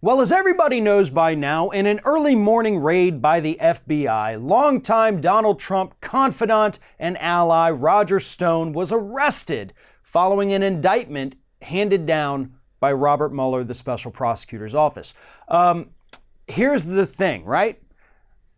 Well, as everybody knows by now, in an early morning raid by the FBI, longtime Donald Trump confidant and ally Roger Stone was arrested following an indictment handed down by Robert Mueller, the special prosecutor's office. Here's the thing, right?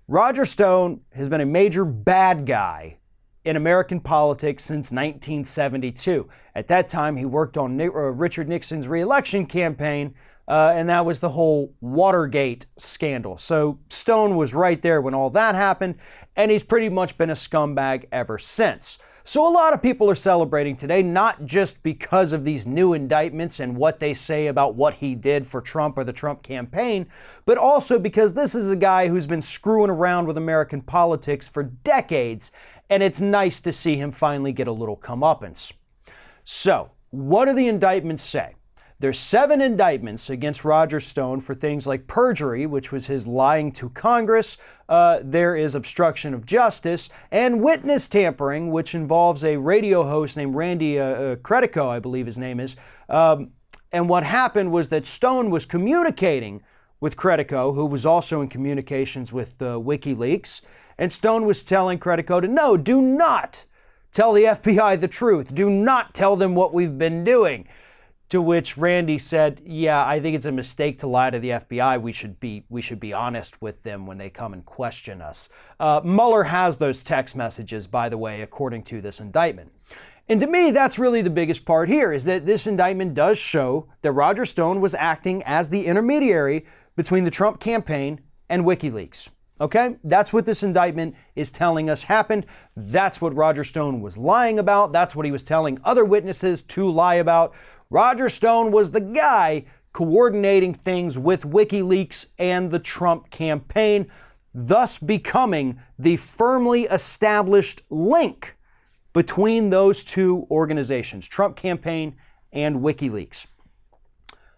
Roger Stone has been a major bad guy in American politics since 1972. At that time, he worked on Richard Nixon's re-election campaign, and that was the whole Watergate scandal. So Stone was right there when all that happened, and he's pretty much been a scumbag ever since. So a lot of people are celebrating today, not just because of these new indictments and what they say about what he did for Trump or the Trump campaign, but also because this is a guy who's been screwing around with American politics for decades, and it's nice to see him finally get a little comeuppance. So, what do the indictments say? There's 7 indictments against Roger Stone for things like perjury, which was his lying to Congress. There is obstruction of justice and witness tampering, which involves a radio host named Randy Credico, I believe his name is. And what happened was that Stone was communicating with Credico, who was also in communications with WikiLeaks. And Stone was telling Credico to, no, do not tell the FBI the truth. Do not tell them what we've been doing. To which Randy said, yeah, I think it's a mistake to lie to the FBI. We should be honest with them when they come and question us. Mueller has those text messages, by the way, according to this indictment. And to me, that's really the biggest part here, is that this indictment does show that Roger Stone was acting as the intermediary between the Trump campaign and WikiLeaks. Okay? That's what this indictment is telling us happened. That's what Roger Stone was lying about. That's what he was telling other witnesses to lie about. Roger Stone was the guy coordinating things with WikiLeaks and the Trump campaign, thus becoming the firmly established link between those two organizations, Trump campaign and WikiLeaks.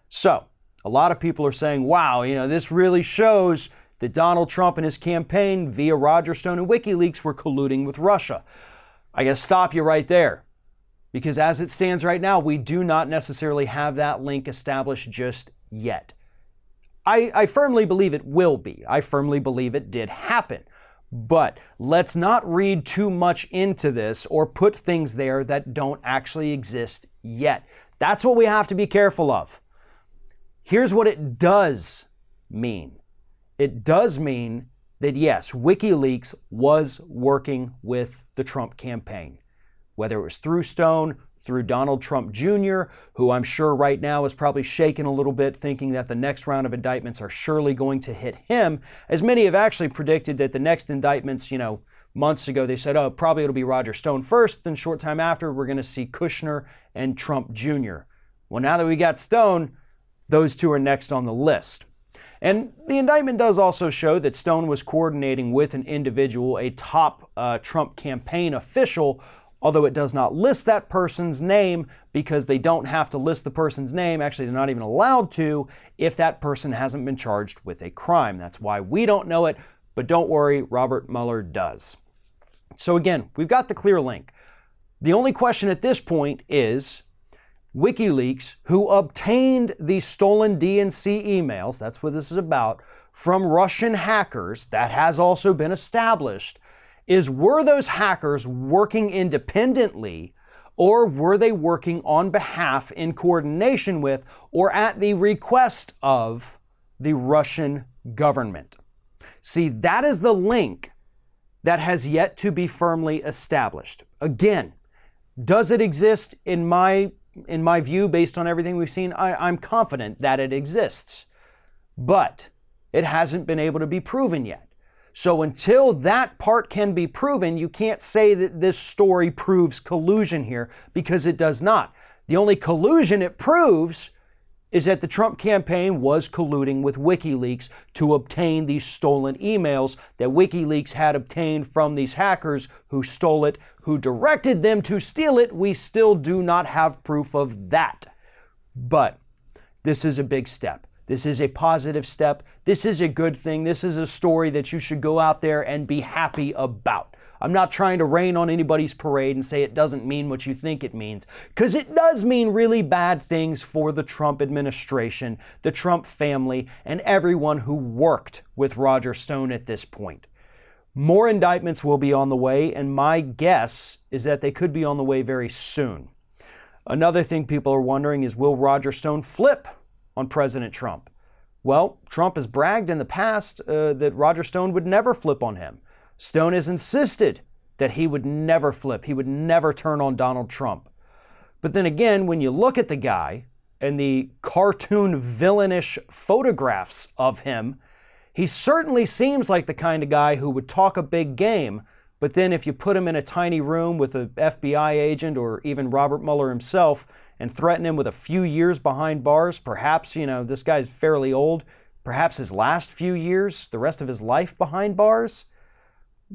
So, a lot of people are saying, wow, this really shows that Donald Trump and his campaign via Roger Stone and WikiLeaks were colluding with Russia. I gotta stop you right there. Because as it stands right now, we do not necessarily have that link established just yet. I firmly believe it will be. I firmly believe it did happen. But let's not read too much into this or put things there that don't actually exist yet. That's what we have to be careful of. Here's what it does mean. It does mean that yes, WikiLeaks was working with the Trump campaign. Whether it was through Stone, through Donald Trump Jr., who I'm sure right now is probably shaking a little bit, thinking that the next round of indictments are surely going to hit him, as many have actually predicted that the next indictments, months ago, they said, oh, probably it'll be Roger Stone first, then short time after, we're going to see Kushner and Trump Jr. Well, now that we got Stone, those two are next on the list. And the indictment does also show that Stone was coordinating with an individual, a top Trump campaign official, although it does not list that person's name because they don't have to list the person's name. Actually, they're not even allowed to if that person hasn't been charged with a crime. That's why we don't know it, but don't worry, Robert Mueller does. So again, we've got the clear link. The only question at this point is WikiLeaks, who obtained the stolen DNC emails, that's what this is about, from Russian hackers, that has also been established, were those hackers working independently, or were they working on behalf, in coordination with, or at the request of the Russian government? See, that is the link that has yet to be firmly established. Again, does it exist in my view, based on everything we've seen? I'm confident that it exists, but it hasn't been able to be proven yet. So until that part can be proven, you can't say that this story proves collusion here, because it does not. The only collusion it proves is that the Trump campaign was colluding with WikiLeaks to obtain these stolen emails that WikiLeaks had obtained from these hackers who stole it, who directed them to steal it. We still do not have proof of that. But this is a big step. This is a positive step. This is a good thing. This is a story that you should go out there and be happy about. I'm not trying to rain on anybody's parade and say it doesn't mean what you think it means, because it does mean really bad things for the Trump administration, the Trump family, and everyone who worked with Roger Stone at this point. More indictments will be on the way, and my guess is that they could be on the way very soon. Another thing people are wondering is, will Roger Stone flip on President Trump? Well, Trump has bragged in the past that Roger Stone would never flip on him. Stone has insisted that he would never flip. He would never turn on Donald Trump. But then again, when you look at the guy and the cartoon villainish photographs of him, he certainly seems like the kind of guy who would talk a big game, but then if you put him in a tiny room with an FBI agent or even Robert Mueller himself and threaten him with a few years behind bars, perhaps, this guy's fairly old, perhaps his last few years, the rest of his life behind bars,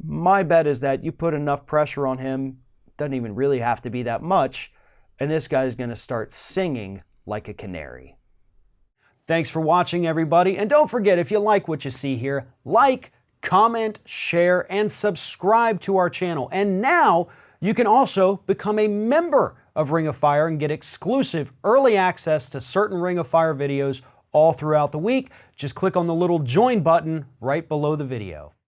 my bet is that you put enough pressure on him, doesn't even really have to be that much, and this guy's going to start singing like a canary. Thanks for watching, everybody, and don't forget, if you like what you see here, like, comment, share, and subscribe to our channel. And now you can also become a member of Ring of Fire and get exclusive early access to certain Ring of Fire videos all throughout the week. Just click on the little join button right below the video.